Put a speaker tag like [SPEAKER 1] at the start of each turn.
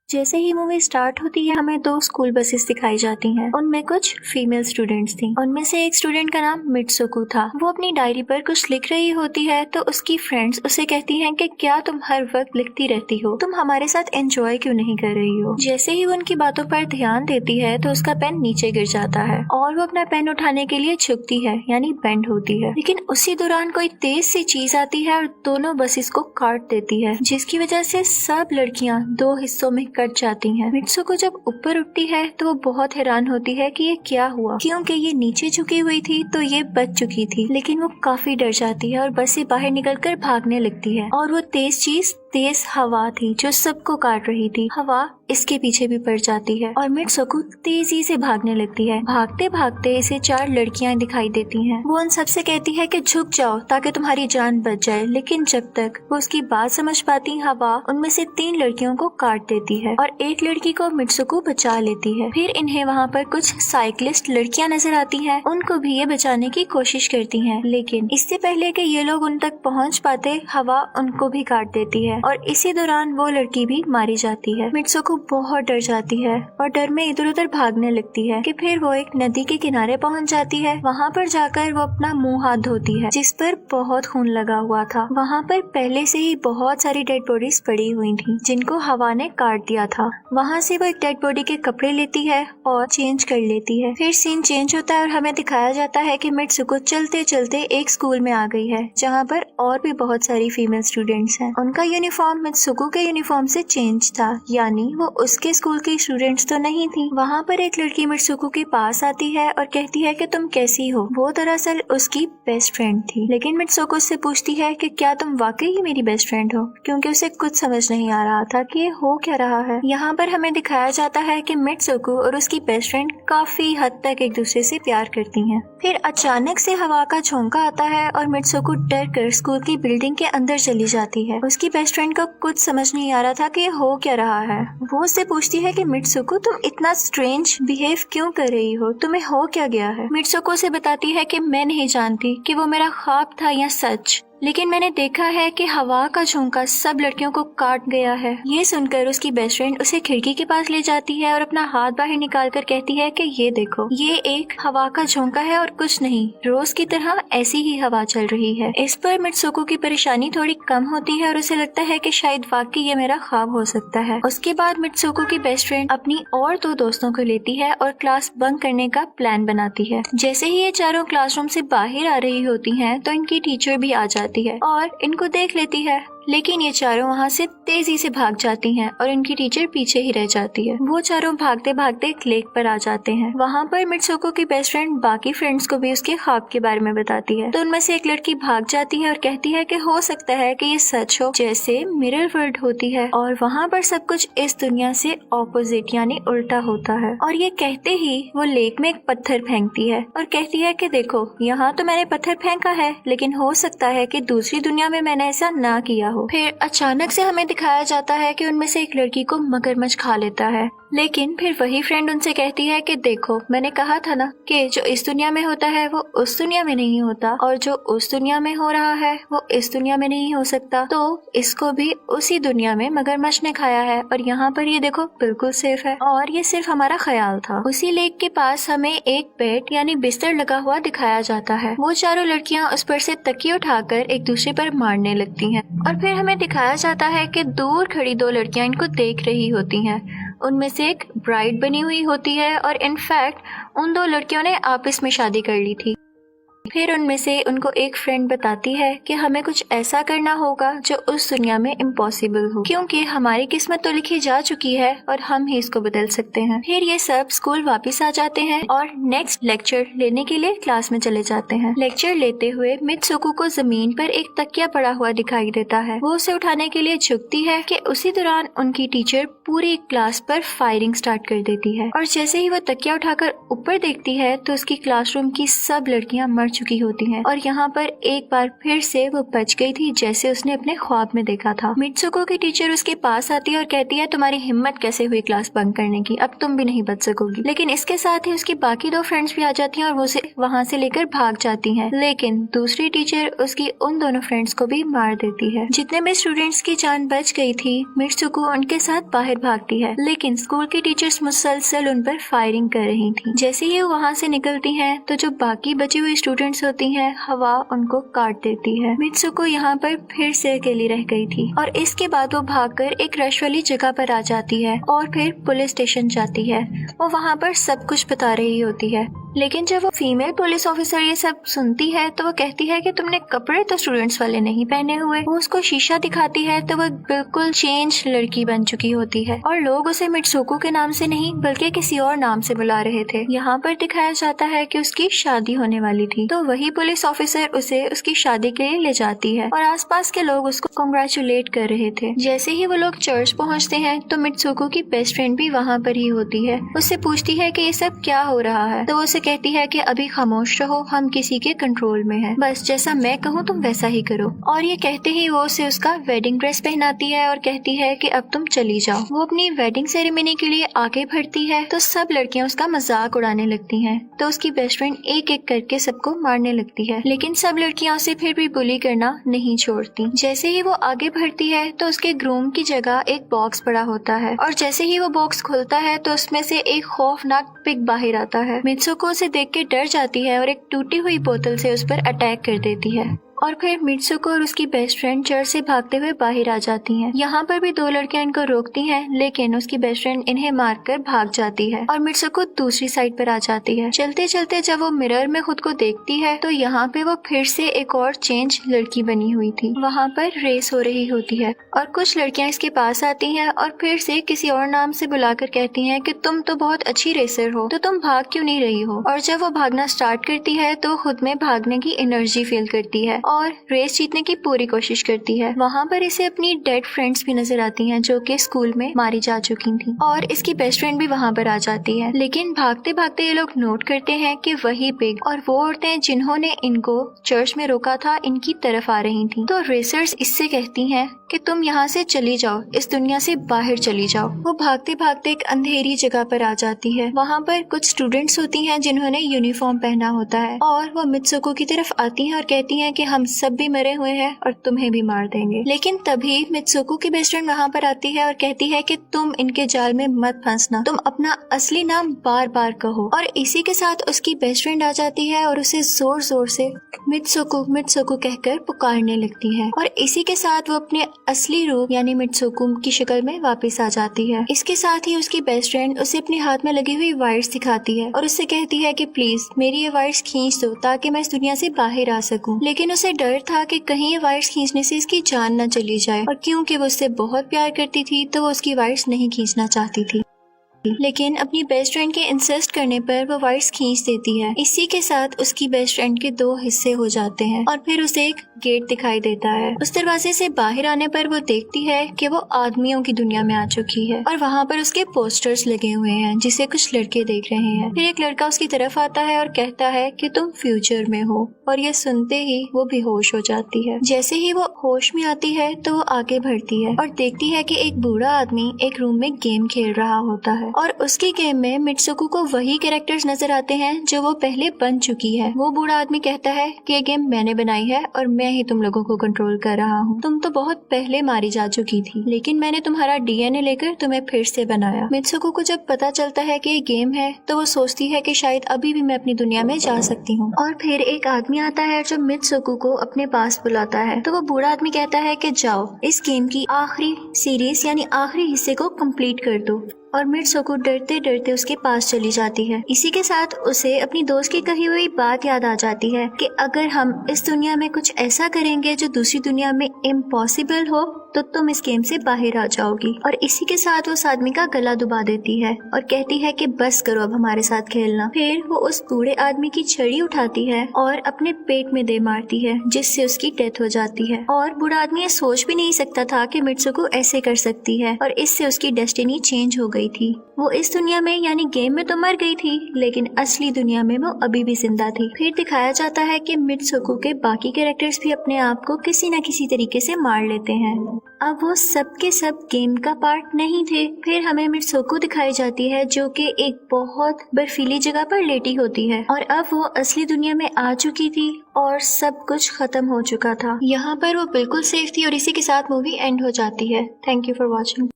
[SPEAKER 1] जैसे ही movie start होती है हमें दो स्कूल बसेस दिखाई जाती हैं। उनमें कुछ फीमेल स्टूडेंट्स थी। उनमें से एक स्टूडेंट का नाम मित्सुको था। वो अपनी डायरी पर कुछ लिख रही होती है तो उसकी फ्रेंड्स उसे कहती हैं कि क्या तुम हर वक्त लिखती रहती हो, तुम हमारे साथ एंजॉय क्यों नहीं कर रही हो। जैसे ही वो उनकी बातों पर ध्यान देती है तो उसका पेन नीचे गिर जाता है और वो अपना पेन उठाने के लिए झुकती है यानी बेंड होती है। लेकिन उसी दौरान कोई तेज सी चीज आती है और दोनों बसेस को काट देती है, जिसकी वजह से सब लड़कियां दो हिस्सों में कट जाती हैं। मित्सुको जब ऊपर उठती है तो वो बहुत हैरान होती है कि ये क्या हुआ, क्योंकि ये नीचे झुकी हुई थी तो ये बच चुकी थी। लेकिन वो काफी डर जाती है और बस से बाहर निकलकर भागने लगती है। और वो तेज चीज तेज हवा थी जो सबको काट रही थी। हवा इसके पीछे भी पड़ जाती है और मित्सुको तेजी से भागने लगती है। भागते भागते इसे चार लड़कियां दिखाई देती हैं। वो उन सबसे कहती है कि झुक जाओ ताकि तुम्हारी जान बच जाए। लेकिन जब तक वो उसकी बात समझ पाती, हवा उनमें से 3 लड़कियों को काट देती है और एक लड़की को मित्सुको बचा लेती है। फिर इन्हें वहाँ पर कुछ साइकिलिस्ट लड़कियां नजर आती हैं। उनको भी ये बचाने की कोशिश करती हैं, लेकिन इससे पहले कि ये लोग उन तक पहुँच पाते, हवा उनको भी काट देती है और इसी दौरान वो लड़की भी मारी जाती है। मित्सुको बहुत डर जाती है और डर में इधर उधर भागने लगती है कि फिर वो एक नदी के किनारे पहुंच जाती है। वहाँ पर जाकर वो अपना मुंह हाथ धोती है जिस पर बहुत खून लगा हुआ था। वहाँ पर पहले से ही बहुत सारी डेड बॉडीज पड़ी हुई थी जिनको हवा ने काट दिया था। वहाँ से वो एक डेड बॉडी के कपड़े लेती है और चेंज कर लेती है। फिर सीन चेंज होता है और हमें दिखाया जाता है कि मित्सुको चलते चलते एक स्कूल में आ गई है जहाँ पर और भी बहुत सारी फीमेल स्टूडेंट्स हैं। उनका यूनिफॉर्म मित्सुको के यूनिफॉर्म से चेंज था, यानी वो उसके स्कूल की स्टूडेंट्स तो नहीं थी। वहाँ पर एक लड़की मित्सुको के पास आती है और कहती है कि तुम कैसी हो। वो दरअसल उसकी बेस्ट फ्रेंड थी। लेकिन मित्सुको उससे पूछती है कि क्या तुम वाकई ही मेरी बेस्ट फ्रेंड हो, क्योंकि उसे कुछ समझ नहीं आ रहा था कि ये हो क्या रहा है। यहाँ पर हमें दिखाया जाता है कि मित्सुको और उसकी बेस्ट फ्रेंड काफी हद तक एक दूसरे से प्यार करती हैं। फिर अचानक से हवा का झोंका आता है और मित्सुको डर कर स्कूल की बिल्डिंग के अंदर चली जाती है। उसकी बेस्ट फ्रेंड को कुछ समझ नहीं आ रहा था कि ये हो क्या रहा है। वो उससे पूछती है कि मित्सुको तुम इतना स्ट्रेंज बिहेव क्यों कर रही हो, तुम्हें हो क्या गया है। मित्सुको से बताती है कि मैं नहीं जानती कि वो मेरा ख्वाब था या सच, लेकिन मैंने देखा है कि हवा का झोंका सब लड़कियों को काट गया है। ये सुनकर उसकी बेस्ट फ्रेंड उसे खिड़की के पास ले जाती है और अपना हाथ बाहर निकाल कर कहती है कि ये देखो, ये एक हवा का झोंका है और कुछ नहीं, रोज की तरह ऐसी ही हवा चल रही है। इस पर मित्सुको की परेशानी थोड़ी कम होती है और उसे लगता है कि शायद वाकई ये मेरा ख्वाब हो सकता है। उसके बाद मित्सुको की बेस्ट फ्रेंड अपनी और 2 दोस्तों को लेती है और क्लास बंक करने का प्लान बनाती है। जैसे ही ये चारों क्लासरूम से बाहर आ रही होती हैं तो इनकी टीचर भी आ जाती है और इनको देख लेती है। लेकिन ये चारों वहाँ से तेजी से भाग जाती हैं और इनकी टीचर पीछे ही रह जाती है। वो चारों भागते भागते एक लेक पर आ जाते हैं। वहाँ पर मित्सुको की बेस्ट फ्रेंड बाकी फ्रेंड्स को भी उसके ख्वाब के बारे में बताती है। तो उनमें से एक लड़की भाग जाती है और कहती है कि हो सकता है कि ये सच हो, जैसे मिरर वर्ल्ड होती है और वहाँ पर सब कुछ इस दुनिया से ऑपोजिट यानी उल्टा होता है। और ये कहते ही वो लेक में एक पत्थर फेंकती है और कहती है कि देखो, यहाँ तो मैंने पत्थर फेंका है, लेकिन हो सकता है कि दूसरी दुनिया में मैंने ऐसा ना किया। फिर अचानक से हमें दिखाया जाता है कि उनमें से एक लड़की को मगरमच्छ खा लेता है। लेकिन फिर वही फ्रेंड उनसे कहती है कि देखो, मैंने कहा था ना कि जो इस दुनिया में होता है वो उस दुनिया में नहीं होता और जो उस दुनिया में हो रहा है वो इस दुनिया में नहीं हो सकता। तो इसको भी उसी दुनिया में मगरमच्छ ने खाया है और यहाँ पर ये देखो बिल्कुल सेफ है और ये सिर्फ हमारा ख्याल था। उसी लेक के पास हमें एक बेड यानी बिस्तर लगा हुआ दिखाया जाता है। वो चारों लड़कियाँ उस पर से तकिए उठाकर एक दूसरे पर मारने लगती हैं और फिर हमें दिखाया जाता है कि दूर खड़ी 2 लड़कियां इनको देख रही होती हैं। उनमें से एक ब्राइड बनी हुई होती है और इनफैक्ट उन 2 लड़कियों ने आपस में शादी कर ली थी। फिर उनमें से उनको एक फ्रेंड बताती है कि हमें कुछ ऐसा करना होगा जो उस दुनिया में इम्पॉसिबल हो, क्योंकि हमारी किस्मत तो लिखी जा चुकी है और हम ही इसको बदल सकते हैं। फिर ये सब स्कूल वापस आ जाते हैं और नेक्स्ट लेक्चर लेने के लिए क्लास में चले जाते हैं। लेक्चर लेते हुए मित्सुको को जमीन पर एक तकिया पड़ा हुआ दिखाई देता है। वो उसे उठाने के लिए झुकती है कि उसी दौरान उनकी टीचर पूरी क्लास पर फायरिंग स्टार्ट कर देती है और जैसे ही वो तकिया उठाकर ऊपर देखती है तो उसकी क्लासरूम की सब लड़कियां मर चुकी होती हैं और यहाँ पर एक बार फिर से वो बच गई थी जैसे उसने अपने ख्वाब में देखा था। मित्सुको की टीचर उसके पास आती है और कहती है तुम्हारी हिम्मत कैसे हुई क्लास बंक करने की, अब तुम भी नहीं बच सकोगी। लेकिन इसके साथ ही उसकी बाकी 2 फ्रेंड्स भी आ जाती हैं और वो उसे वहाँ से लेकर भाग जाती हैं। लेकिन दूसरी टीचर उसकी उन दोनों फ्रेंड्स को भी मार देती है। जितने भी स्टूडेंट्स की जान बच गई थी, मित्सुको उनके साथ बाहर भागती है, लेकिन स्कूल की टीचर्स मुसलसल उन पर फायरिंग कर रही थी। जैसे ही वो वहाँ से निकलती हैं, तो जो बाकी बची हुई स्टूडेंट्स होती हैं, हवा उनको काट देती है। मित्सुको यहाँ पर फिर से अकेली रह गई थी और इसके बाद वो भागकर एक रश वाली जगह पर आ जाती है और फिर पुलिस स्टेशन जाती है। वो वहाँ पर सब कुछ बता रही होती है, लेकिन जब वो फीमेल पुलिस ऑफिसर ये सब सुनती है तो वो कहती है कि तुमने कपड़े तो स्टूडेंट्स वाले नहीं पहने हुए। वो उसको शीशा दिखाती है तो वो बिल्कुल चेंज लड़की बन चुकी होती है और लोग उसे मित्सुको के नाम से नहीं बल्कि किसी और नाम से बुला रहे थे। यहाँ पर दिखाया जाता है कि उसकी शादी होने वाली थी, तो वही पुलिस ऑफिसर उसे उसकी शादी के लिए ले जाती है और आसपास के लोग उसको कांग्रेचुलेट कर रहे थे। जैसे ही वो लोग चर्च पहुँचते हैं तो मित्सुको की बेस्ट फ्रेंड भी वहाँ पर ही होती है। उससे पूछती है कि ये सब क्या हो रहा है, तो उसे कहती है कि अभी खामोश रहो, हम किसी के कंट्रोल में हैं, बस जैसा मैं कहूँ तुम वैसा ही करो। और ये कहते ही वो उसे उसका वेडिंग ड्रेस पहनाती है और कहती है कि अब तुम चली जाओ। वो अपनी वेडिंग सेरेमनी के लिए आगे बढ़ती है तो सब लड़कियां उसका मजाक उड़ाने लगती हैं, तो उसकी बेस्ट फ्रेंड एक एक करके सबको मारने लगती है, लेकिन सब लड़कियां उसे फिर भी बुली करना नहीं छोड़ती। जैसे ही वो आगे बढ़ती है तो उसके ग्रूम की जगह एक बॉक्स पड़ा होता है और जैसे ही वो बॉक्स खुलता है तो उसमें से एक खौफनाक पिग बाहर आता है। मित्सुको उसे देख के डर जाती है और एक टूटी हुई बोतल से उस पर अटैक कर देती है और फिर मित्सुको और उसकी बेस्ट फ्रेंड चर्च से भागते हुए बाहर आ जाती हैं। यहाँ पर भी 2 लड़कियां इनको रोकती हैं, लेकिन उसकी बेस्ट फ्रेंड इन्हें मारकर भाग जाती है और मित्सुको दूसरी साइड पर आ जाती है। चलते चलते जब वो मिरर में खुद को देखती है तो यहाँ पे वो फिर से एक और चेंज लड़की बनी हुई थी। वहाँ पर रेस हो रही होती है और कुछ लड़कियां इसके पास आती हैं और फिर से किसी और नाम से बुलाकर कहती हैं कि तुम तो बहुत अच्छी रेसर हो, तो तुम भाग क्यों नहीं रही हो। और जब वो भागना स्टार्ट करती है तो खुद में भागने की एनर्जी फील करती है और रेस जीतने की पूरी कोशिश करती है। वहाँ पर इसे अपनी डेड फ्रेंड्स भी नजर आती हैं जो कि स्कूल में मारी जा चुकी थी और इसकी बेस्ट फ्रेंड भी वहाँ पर आ जाती है। लेकिन भागते भागते ये लोग नोट करते हैं कि वही पिग और वो औरतें जिन्होंने इनको चर्च में रोका था इनकी तरफ आ रही थी। तो रेसर्स इससे कहती हैं कि तुम यहाँ से चली जाओ, इस दुनिया से बाहर चली जाओ। वो भागते भागते एक अंधेरी जगह पर आ जाती है। वहाँ पर कुछ स्टूडेंट्स होती हैं जिन्होंने यूनिफॉर्म पहना होता है और वो मित्सुको की तरफ आती हैं और कहती हैं कि हम सब भी मरे हुए हैं और तुम्हें भी मार देंगे। लेकिन तभी मित्सुको की बेस्ट फ्रेंड वहाँ पर आती है और कहती है कि तुम इनके जाल में मत फंसना, तुम अपना असली नाम बार बार कहो। और इसी के साथ उसकी बेस्ट फ्रेंड आ जाती है और उसे जोर जोर से मित्सुको मित्सुको कहकर पुकारने लगती है और इसी के साथ वो अपने असली रूप यानी मित्सुको की शक्ल में वापस आ जाती है। इसके साथ ही उसकी बेस्ट फ्रेंड उसे अपने हाथ में लगी हुई वायर्स दिखाती है और उससे कहती है कि प्लीज मेरी ये वायर्स खींच दो ताकि मैं इस दुनिया से बाहर आ सकूं। लेकिन उसे डर था कि कहीं ये वायर्स खींचने से इसकी जान न चली जाए और क्योंकि वो उससे बहुत प्यार करती थी तो वो उसकी वायर्स नहीं खींचना चाहती थी। लेकिन अपनी बेस्ट फ्रेंड के इंसिस्ट करने पर वो वायर्स खींच देती है। इसी के साथ उसकी बेस्ट फ्रेंड के 2 हिस्से हो जाते हैं और फिर उसे एक गेट दिखाई देता है। उस दरवाजे से बाहर आने पर वो देखती है कि वो आदमियों की दुनिया में आ चुकी है और वहाँ पर उसके पोस्टर्स लगे हुए हैं जिसे कुछ लड़के देख रहे हैं। फिर एक लड़का उसकी तरफ आता है और कहता है कि तुम फ्यूचर में हो और ये सुनते ही वो बेहोश हो जाती है। जैसे ही वो होश में आती है तो वो आगे बढ़ती है और देखती है कि एक बूढ़ा आदमी एक रूम में गेम खेल रहा होता है और उसकी गेम में मित्सुको को वही कैरेक्टर्स नजर आते हैं जो वो पहले बन चुकी है। वो बूढ़ा आदमी कहता है कि ये गेम मैंने बनाई है और मैं ही तुम लोगों को कंट्रोल कर रहा हूँ। तुम तो बहुत पहले मारी जा चुकी थी लेकिन मैंने तुम्हारा डीएनए लेकर तुम्हें फिर से बनाया। मित्सुको को जब पता चलता है कि ये गेम है तो वो सोचती है कि शायद अभी भी मैं अपनी दुनिया में जा सकती हूँ। और फिर एक आदमी आता है जो मित्सुको को अपने पास बुलाता है तो वो बूढ़ा आदमी कहता है कि जाओ इस गेम की आखिरी सीरीज यानी आखिरी हिस्से को कंप्लीट कर दो। और मित्सुको डरते डरते उसके पास चली जाती है। इसी के साथ उसे अपनी दोस्त की कही हुई बात याद आ जाती है कि अगर हम इस दुनिया में कुछ ऐसा करेंगे जो दूसरी दुनिया में इम्पॉसिबल हो तो तुम इस गेम से बाहर आ जाओगी। और इसी के साथ वो उस आदमी का गला दुबा देती है और कहती है कि बस करो अब हमारे साथ खेलना। फिर वो उस बूढ़े आदमी की छड़ी उठाती है और अपने पेट में दे मारती है, जिससे उसकी डेथ हो जाती है। और बूढ़ा आदमी ये सोच भी नहीं सकता था कि मित्सुको ऐसे कर सकती है और इससे उसकी डेस्टिनी चेंज हो गई थी। वो इस दुनिया में यानी गेम में तो मर गई थी, लेकिन असली दुनिया में वो अभी भी जिंदा थी। फिर दिखाया जाता है कि मित्सुको के बाकी कैरेक्टर्स भी अपने आप को किसी न किसी तरीके से मार लेते हैं। अब वो सब के सब गेम का पार्ट नहीं थे। फिर हमें मित्सुको दिखाई जाती है जो कि एक बहुत बर्फीली जगह पर लेटी होती है और अब वो असली दुनिया में आ चुकी थी और सब कुछ खत्म हो चुका था। यहाँ पर वो बिल्कुल सेफ थी और इसी के साथ मूवी एंड हो जाती है। Thank you for watching.